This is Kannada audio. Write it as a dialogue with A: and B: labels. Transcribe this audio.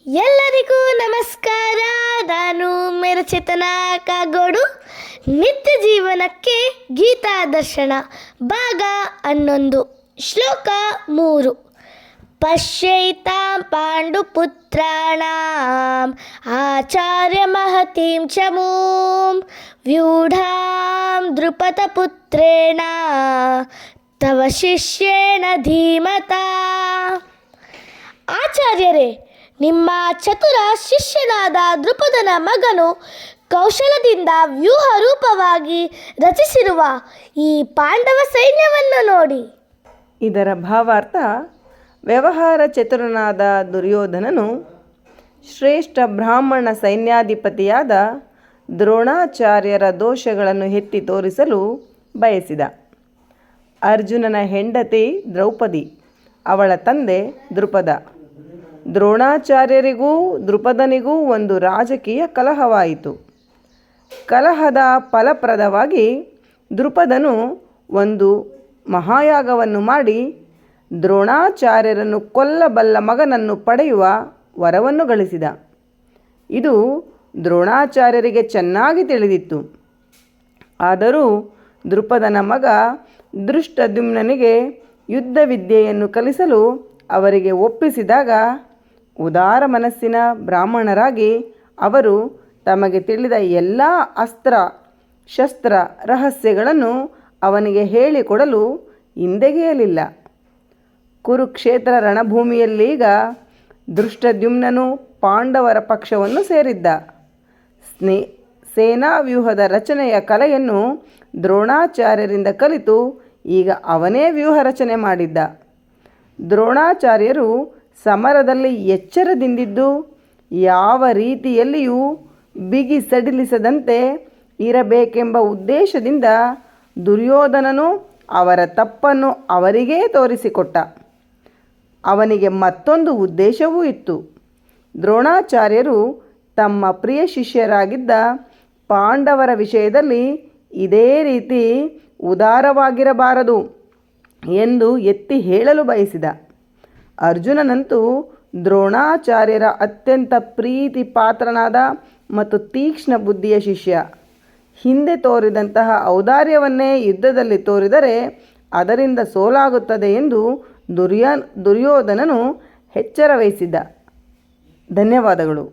A: ಎಲ್ಲರಿಗೂ ನಮಸ್ಕಾರ. ನಾನು ಮೇರಚೇತನ ಕಾಗೋಡು. ನಿತ್ಯ ಜೀವನಕ್ಕೆ ಗೀತಾ ದರ್ಶನ ಭಾಗ 11 ಶ್ಲೋಕ 3. ಪಶ್ಯೈತಾಂ ಪಾಂಡುಪುತ್ರಾಣಾಂ ಆಚಾರ್ಯ ಮಹತೀಂ ಚಮೂಂ ವ್ಯೂಢಾಂ ದೃಪದಪುತ್ರೇಣ ತವ ಶಿಷ್ಯೇಣ ಧೀಮತಾ. ಆಚಾರ್ಯರೇ, ನಿಮ್ಮ ಚತುರ ಶಿಷ್ಯನಾದ ದೃಪದನ ಮಗನು ಕೌಶಲದಿಂದ ವ್ಯೂಹ ರೂಪವಾಗಿ ರಚಿಸಿರುವ ಈ ಪಾಂಡವ ಸೈನ್ಯವನ್ನು ನೋಡಿ.
B: ಇದರ ಭಾವಾರ್ಥ, ವ್ಯವಹಾರ ಚತುರನಾದ ದುರ್ಯೋಧನನು ಶ್ರೇಷ್ಠ ಬ್ರಾಹ್ಮಣ ಸೈನ್ಯಾಧಿಪತಿಯಾದ ದ್ರೋಣಾಚಾರ್ಯರ ದೋಷಗಳನ್ನು ಎತ್ತಿ ತೋರಿಸಲು ಬಯಸಿದ. ಅರ್ಜುನನ ಹೆಂಡತಿ ದ್ರೌಪದಿ, ಅವಳ ತಂದೆ ದೃಪದ. ದ್ರೋಣಾಚಾರ್ಯರಿಗೂ ದೃಪದನಿಗೂ ಒಂದು ರಾಜಕೀಯ ಕಲಹವಾಯಿತು. ಕಲಹದ ಫಲಪ್ರದವಾಗಿ ದೃಪದನು ಒಂದು ಮಹಾಯಾಗವನ್ನು ಮಾಡಿ ದ್ರೋಣಾಚಾರ್ಯರನ್ನು ಕೊಲ್ಲಬಲ್ಲ ಮಗನನ್ನು ಪಡೆಯುವ ವರವನ್ನು ಗಳಿಸಿದ. ಇದು ದ್ರೋಣಾಚಾರ್ಯರಿಗೆ ಚೆನ್ನಾಗಿ ತಿಳಿದಿತ್ತು. ಆದರೂ ದೃಪದನ ಮಗ ದೃಷ್ಟದ್ಯುಮ್ನನಿಗೆ ಯುದ್ಧ ವಿದ್ಯೆಯನ್ನು ಕಲಿಸಲು ಅವರಿಗೆ ಒಪ್ಪಿಸಿದಾಗ ಉದಾರ ಮನಸ್ಸಿನ ಬ್ರಾಹ್ಮಣರಾಗಿ ಅವರು ತಮಗೆ ತಿಳಿದ ಎಲ್ಲ ಅಸ್ತ್ರ ಶಸ್ತ್ರ ರಹಸ್ಯಗಳನ್ನು ಅವನಿಗೆ ಹೇಳಿಕೊಡಲು ಹಿಂದೆಗೆಯಲಿಲ್ಲ. ಕುರುಕ್ಷೇತ್ರ ರಣಭೂಮಿಯಲ್ಲೀಗ ದೃಷ್ಟದ್ಯುಮ್ನನು ಪಾಂಡವರ ಪಕ್ಷವನ್ನು ಸೇರಿದ್ದ. ಸೇನಾವ್ಯೂಹದ ರಚನೆಯ ಕಲೆಯನ್ನು ದ್ರೋಣಾಚಾರ್ಯರಿಂದ ಕಲಿತು ಈಗ ಅವನೇ ವ್ಯೂಹ ರಚನೆ ಮಾಡಿದ್ದ. ದ್ರೋಣಾಚಾರ್ಯರು ಸಮರದಲ್ಲಿ ಎಚ್ಚರದಿಂದಿದ್ದು ಯಾವ ರೀತಿಯಲ್ಲಿಯೂ ಬಿಗಿ ಸಡಿಲಿಸದಂತೆ ಇರಬೇಕೆಂಬ ಉದ್ದೇಶದಿಂದ ದುರ್ಯೋಧನನು ಅವರ ತಪ್ಪನ್ನು ಅವರಿಗೇ ತೋರಿಸಿಕೊಟ್ಟ. ಅವನಿಗೆ ಮತ್ತೊಂದು ಉದ್ದೇಶವೂ ಇತ್ತು. ದ್ರೋಣಾಚಾರ್ಯರು ತಮ್ಮ ಪ್ರಿಯ ಶಿಷ್ಯರಾಗಿದ್ದ ಪಾಂಡವರ ವಿಷಯದಲ್ಲಿ ಇದೇ ರೀತಿ ಉದಾರವಾಗಿರಬಾರದು ಎಂದು ಎತ್ತಿ ಹೇಳಲು ಬಯಸಿದ. ಅರ್ಜುನನಂತೂ ದ್ರೋಣಾಚಾರ್ಯರ ಅತ್ಯಂತ ಪ್ರೀತಿ ಪಾತ್ರನಾದ ಮತ್ತು ತೀಕ್ಷ್ಣ ಬುದ್ಧಿಯ ಶಿಷ್ಯ. ಹಿಂದೆ ತೋರಿದಂತಹ ಔದಾರ್ಯವನ್ನೇ ಯುದ್ಧದಲ್ಲಿ ತೋರಿದರೆ ಅದರಿಂದ ಸೋಲಾಗುತ್ತದೆ ಎಂದು ದುರ್ಯೋಧನನು ಎಚ್ಚರ ವಹಿಸಿದ್ದ. ಧನ್ಯವಾದಗಳು.